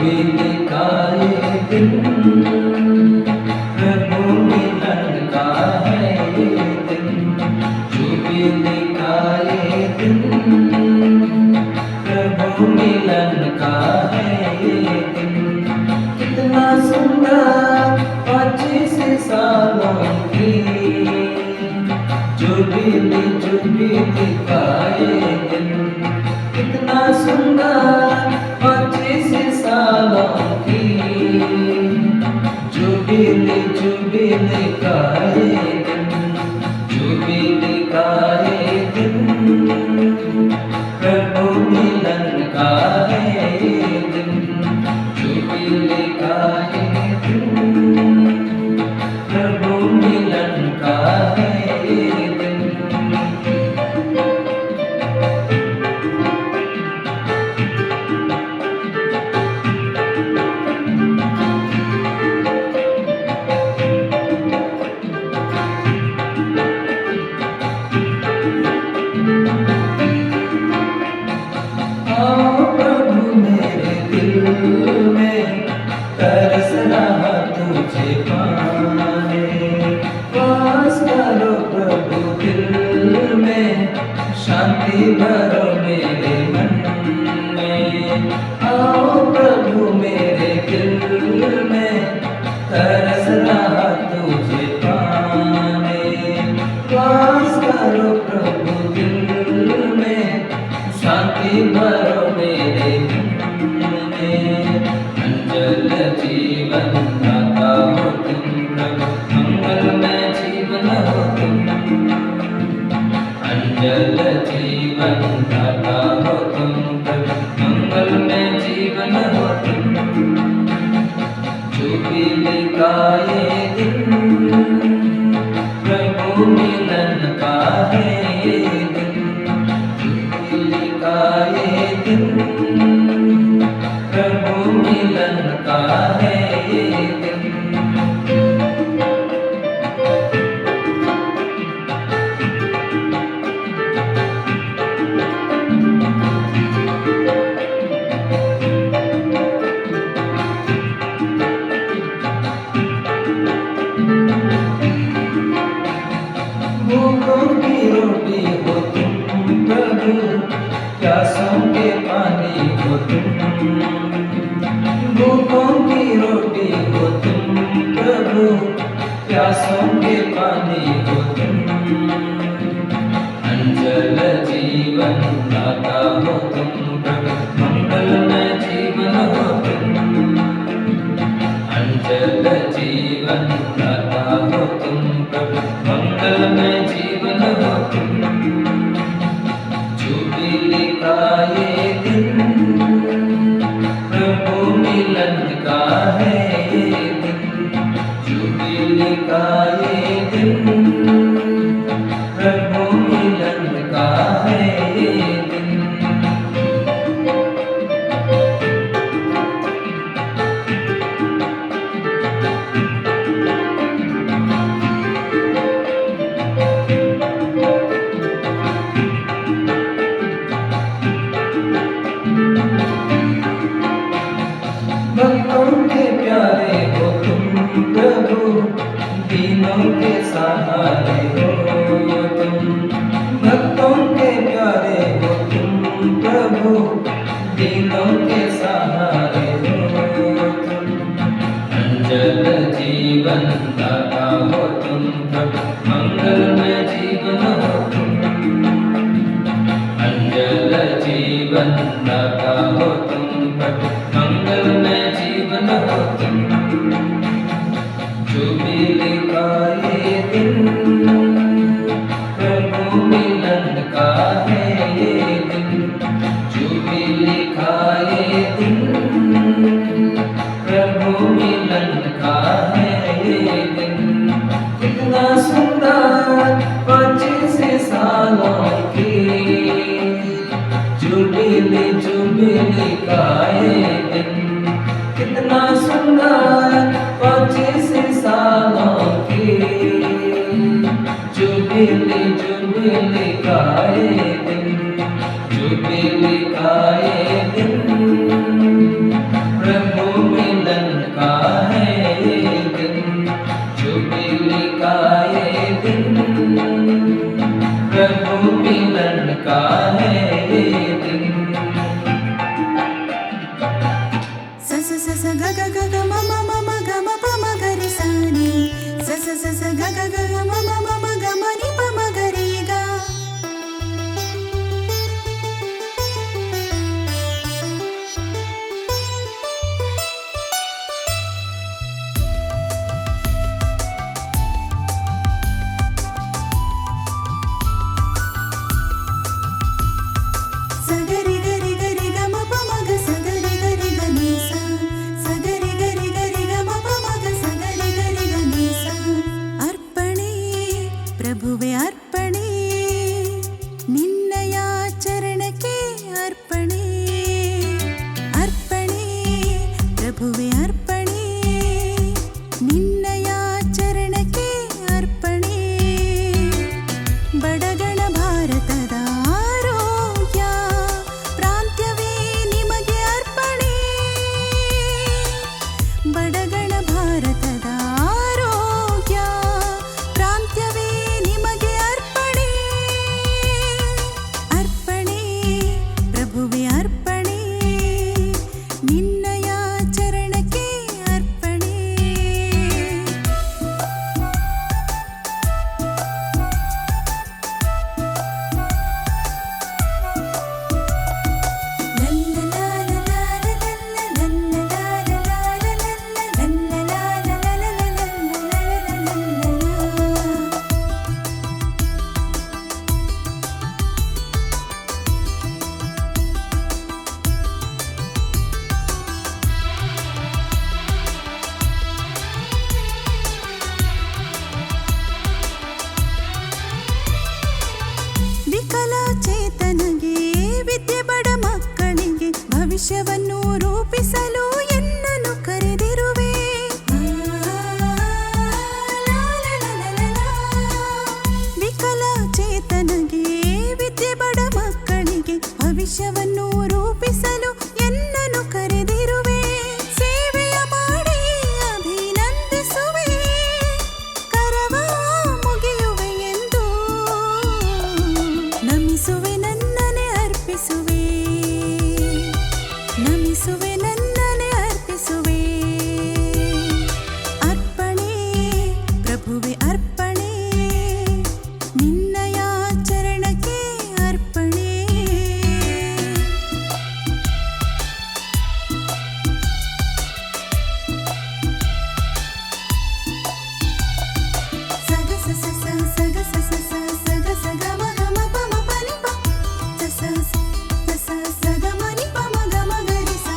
Jubilee का ये दिन प्रभु मिलन का है ये दिन, जुबिली का ये दिन प्रभु मिलन का है ये दिन। कितना सुंदर 25 सालों की जुबिली जुबिली का ये दिन, कितना सुंदर 25 सालों की जुबिली जुबिली का ये दिन, जुबिली का ये दिन प्रभु मिलन का है ये दिन, जुबिली का ये दिन प्रभु मिलन का है ये दिन। आओ प्रभु मेरे दिल में तरस रहा तुझे पाने, वास करो प्रभु दिल में, शांति भरो मेरे मन में। आओ प्रभु मेरे दिल में तरस रहा तुझे पाने, वास करो प्रभु दिल में, शांति भरो मेरे मन में। अंजल जीवन दाता हो तुम प्रभु, मंगलमय जीवन हो तुम। अंजल जीवन दाता हो तुम प्रभु, मंगलमय जीवन हो तुम। जुबिली का ये दिन प्रभु मिलन का है ये दिन, जुबिली का ये दिन प्रभु मिलन का है ये दिन। भूखों की रोटी हो तुम प्रभु, प्यासों के पानी हो तुम। भूखों की रोटी हो तुम प्रभु, प्यासों के पानी हो तुम। अंजल जीवन दाता हो तुम प्रभु, मंगलमय जीवन हो तुम। अंजल जीवन दाता हो तुम प्रभु, मंगलमय जीवन हो तुम। जुबिली का ये दिन प्रभु मिलन का है ये दिन, जुबिली का ये दिन प्रभु मिलन का है ये दिन। भक्तों के प्यारे हो तुम प्रभु, दीनों के सहारे हो तुम। भक्तों के प्यारे हो तुम प्रभु, दीनों के सहारे हो तुम। अंजल जीवन दाता हो तुम प्रभु, मंगलमय जीवन हो तुम। अंजल जीवन दाता हो तुम प्रभु, मंगलमय जीवन हो तुम। जुबिली का ये दिन प्रभु मिलन का है ये दिन, जुबिली का ये दिन प्रभु मिलन का है ये दिन। कितना सुंदर 25 सालों की जुबिली जुबिली का ये दिन, कितना सुंदर 25 सालों की जुबिली जुबिली का ये दिन, जुबिली का ये दिन प्रभु ಸ ಗ ಗ ಗ ಗ ಮ ಮ ಮ ಮ ಗ ಮ ಪ ಮ ಗ ರಿ ಸ ನಿ ಸ ಸ ಸ ಸ ಗ ಗ ಗ ಗ ಮ ಮ ಮ ಮ ಗ ಮ ನಿ ಪ ಮ ಗ ರಿ ಗ. ಪ್ರಭುವೆ ಅರ್ಪಣೆ ನಿನ್ನಯ ಚರಣಕ್ಕೆ ಅರ್ಪಣೆ ಅರ್ಪಣೆ ಪ್ರಭುವೆ ಅರ್ಪಣೆ ನಿನ್ನಯ ಚರಣಕ್ಕೆ ಅರ್ಪಣೆ ಬಡಗಣ ಭಾರತದ ಆರೋಗ್ಯ ಪ್ರಾಂತ್ಯವೇ ನಿಮಗೆ ಅರ್ಪಣೆ ಬಡಗಣ ಭಾರತದ ಆರೋಗ್ಯ ಪ್ರಾಂತ್ಯವೇ ನಿಮಗೆ ಅರ್ಪಣೆ ಅರ್ಪಣೆ ಪ್ರಭುವೆ ಅರ್ಪಣೆ ನಿನ್ನಯ ಚರಣಕ್ಕೆ ಅರ್ಪಣೆ. ವಿಕಲಚೇತನಗೆ ವಿದ್ಯೆ ಬಡ ಮಕ್ಕಳಿಗೆ ಭವಿಷ್ಯವನ್ನು ರೂಪಿಸಲು ಎನ್ನನ್ನು ಕರೆದಿರುವೆ ವಿಕಲಚೇತನಗೆ ವಿದ್ಯೆ ಬಡ ಮಕ್ಕಳಿಗೆ ಭವಿಷ್ಯವನ್ನು ರೂಪಿಸಲು ಎನ್ನನ್ನು ಕರೆದಿರುವೆ ಸೇವೆಯ ಮಾಡಿ ಅಭಿನಂದಿಸುವೆ ಕರವ ಮುಗಿಯುವೆ ಎಂದು ನಮಿಸುವೆ ನನ್ನನೆ ಅರ್ಪಿಸುವೆ ನಮಿಸುವೆ ನನ್ನನೆ ಅರ್ಪಿಸುವೆ ಅರ್ಪಣೆ ಪ್ರಭುವೆ ಅರ್ಪಣೆ ನಿನ್ನಯ ಚರಣಕ್ಕೆ ಅರ್ಪಣೆ. ಸಗ ಸ ಸ ಸ ಸಗ ಸ ಸ ಸ ಸಗ ಸಗ ಮ ಗ ಮ ಪ ಮ ಪ ನಿ ಪ ಸ ಸ ಸ ಸ ಸ ಗ ಮ ನಿ ಪ ಮ ಗ ಮ ಗ ರಿ ಸ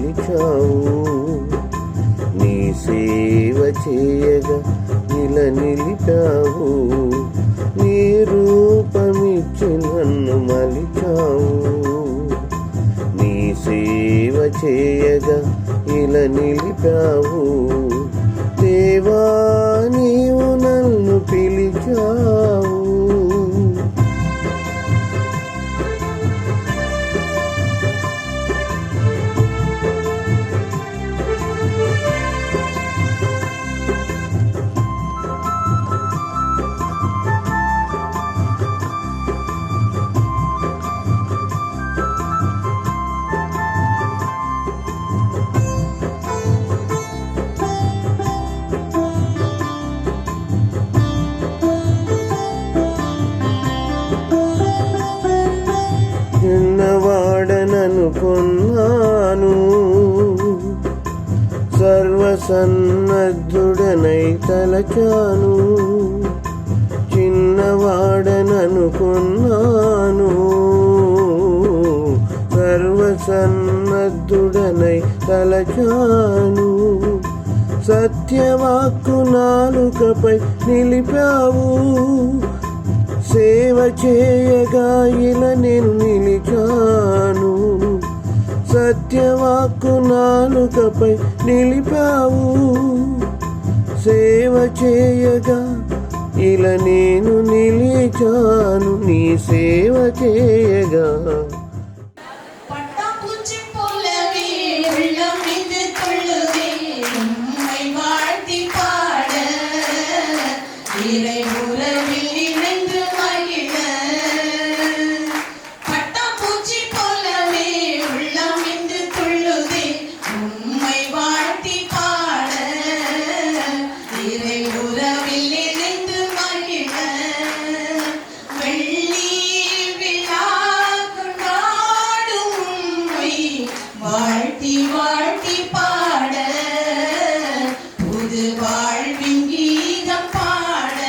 మలిచావు. నీ సేవ చేయగా ఇలా నిలిపావు. నీ రూపమిచ్చి నన్ను మలిచావు. నీ సేవ చేయగా ఇలా నిలిపావు. దేవా నీవు నన్ను పిలిచావు. చిన్నవాడననుకున్నాను, సర్వసన్నద్ధుడనై తలచాను. చిన్నవాడననుకున్నాను, సర్వసన్నద్ధుడనై తలచాను. సత్యవాక్కు నాలుకపై నిలిపావు. సేవ చేయగా ఇలా నేను నిలిచాను. సత్యవాక్కు నాలుకపై నిలిపావు. సేవ చేయగా ఇలా నేను నిలిచాను. నీ సేవ చేయగా வாழ்த்தி வாழ்த்தி பாட புது வாழ்வின் கீதம் பாட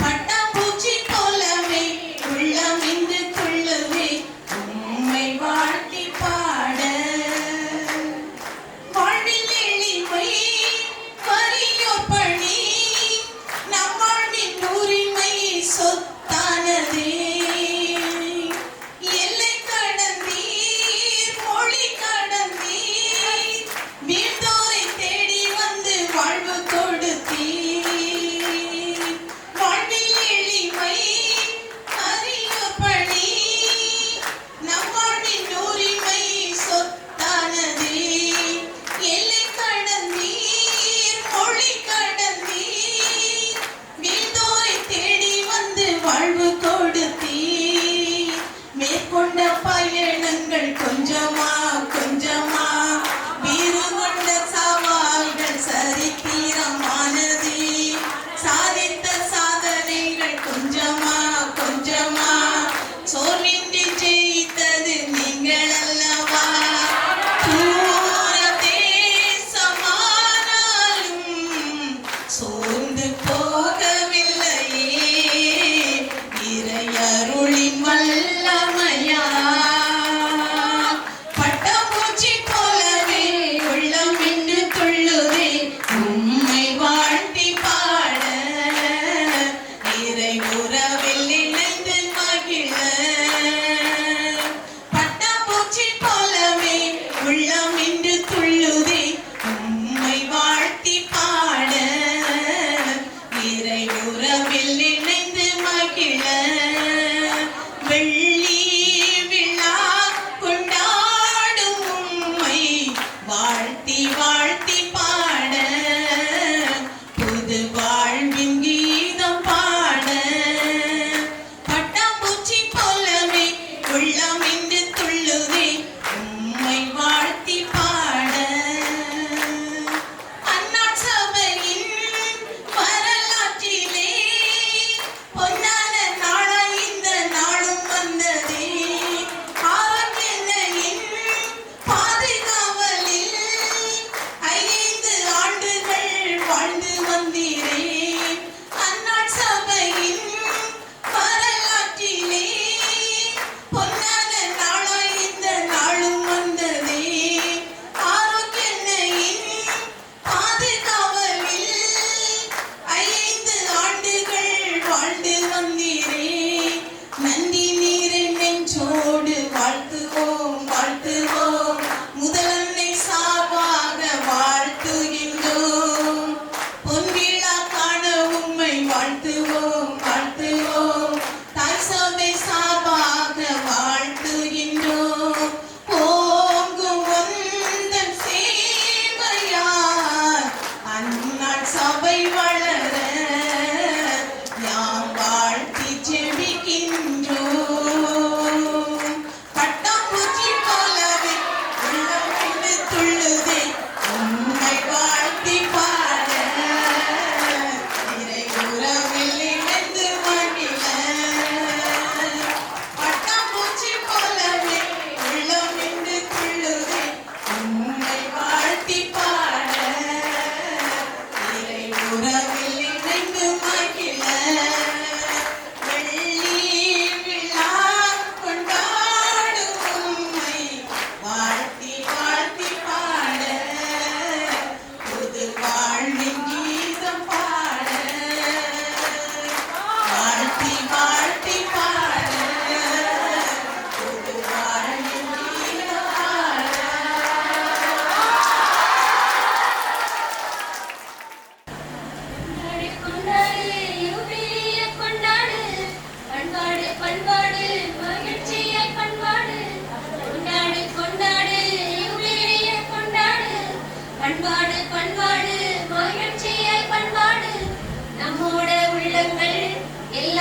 பட்டாம்பூச்சி போலவே உள்ளம் இன்று துள்ளுவே உம்மை வாழ்த்தி பாட வாழ்வில் எளிமை வறியோர் பணி நம் வாழ்வின் உரிமை சொத்தானதே. எல்லை கடந்தீர் மொழி கடந்த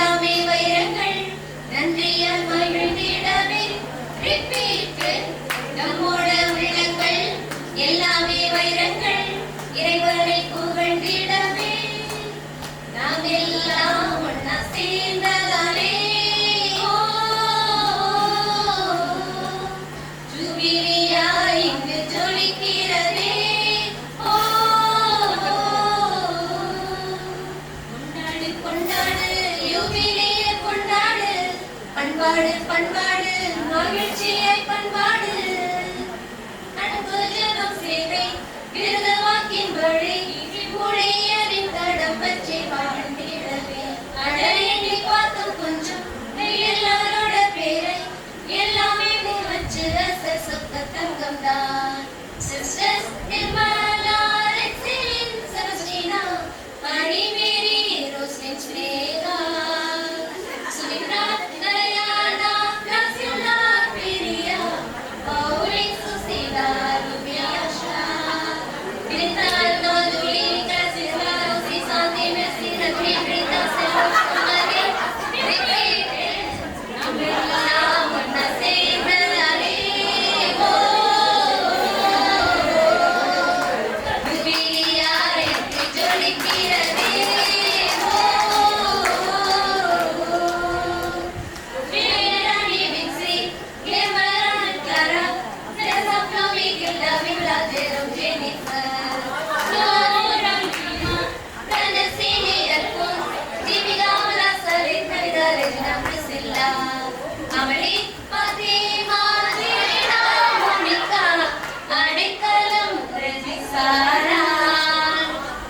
எல்லாமே வைரங்கள் நன்றியால் மகிழ்ந்திடவே ரிப்பீட் நம்மோட உள்ளங்கள் எல்லாமே வைரங்கள் இறைவனை புகழ்ந்திடவே நாம் எல்லாம் ஒன்னா சேர்ந்ததாலே ஜூபிலியா இங்கு ஜொலிக்கிறதே கொண்டாடு கொண்டாடு யூபிலிய கொண்டாடு பண்பாடு பண்பாடு மகிழ்ச்சியை பண்பாடு அன்பு ஜனம் சேவை விருது வாக்கின்படி மொழியரின் தடம் பற்றி வாழ்ந்திடவே அடையி பார்த்தும் கொஞ்சம் எல்லாரோட பேரை எல்லாமே வச்சு ரச சொத்த தங்கம் தான் சிஸ்டர்ஸ் நிர்மலா ரெக்ஸிலின் செபஸ்டினா மணி மேரி ரோஸ்லின் ஸ்னேகா சுமித்ரா தயானா பிளாசிலா பிரியா பவுலின் சுசீலா ருபியாஷா பிரிந்தால் ஜூலி கசிலா ரோசி சாந்தி மெர்சி ரத்ரி பிரிந்தா செல்வம் குமாரி நம்மெல்லாம் ஒன்னா சேர்ந்ததாலே ஜூபிலியா என்று ஜொலிக்கிறதே Verani Vinci, Cameron Clara, Teresa Flomi, Gilda Villa, Jerome Jennifer, Nora Mima, Brandesini Alphonse, Jimmy Gamla, Sarit Navida, Regina Priscilla, Amelie, Fatima, Gina, Monica, Adekalam, Reggie Sara,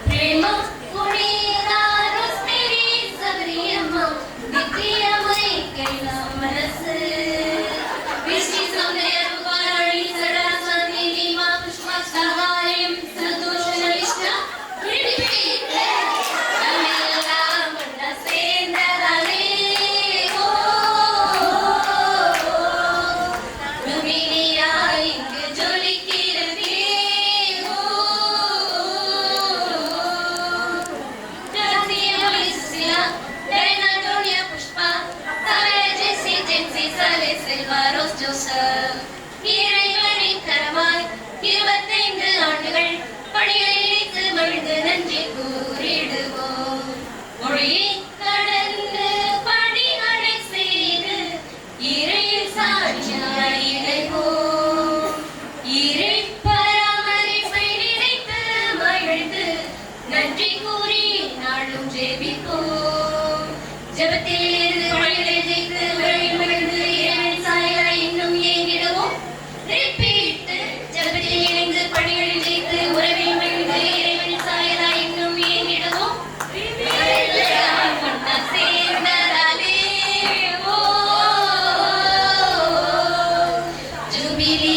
Prema, Munira, Rosemary, Sabriyamma, Nitya Mai, Kaila, Manasu, Vishnu Soundaya, Ruparani, Sada, Sani, Lima, Pushpa, Sahayam, Santoshana, Vishna, Repeat, Namella, Munda, Sendalale, Luminia, Inge, Jolikirati, Jasiya, Priscilla, Diana, Antonia, Pushpa, Savaya, Jessie, Jency, Sale, Silva, Rose, Joseph, இறைவனின் கரமாய் 25 ஆண்டுகள் பணிகளை இணைத்து மகிழ்ந்து நன்றி கூறிடுவோம் மொழியை கடந்து பணிகளை செய்து இறையில் சாட்சியாய் இணைவோம் இறை பராமரிப்பை நினைத்து மகிழ்ந்து நன்றி கூறி நாளும் ஜெபிப்போம் ஜெபத்தில் இருந்து வழிகளை ஜெயித்து உறவில் மகிழ்ந்து இறைவனின் சாயலாய் இன்னும் ஏங்கிடுவோம் ரிப்பீட் ஜெபத்தில் இணைந்து பணிகளில் ஜெயித்து உறவில் மகிழ்ந்து இறைவனின் சாயலாய் இன்னும் ஏங்கிடுவோம் எல்லாம் ஒன்னா சேர்ந்ததாலே ஜூபிலி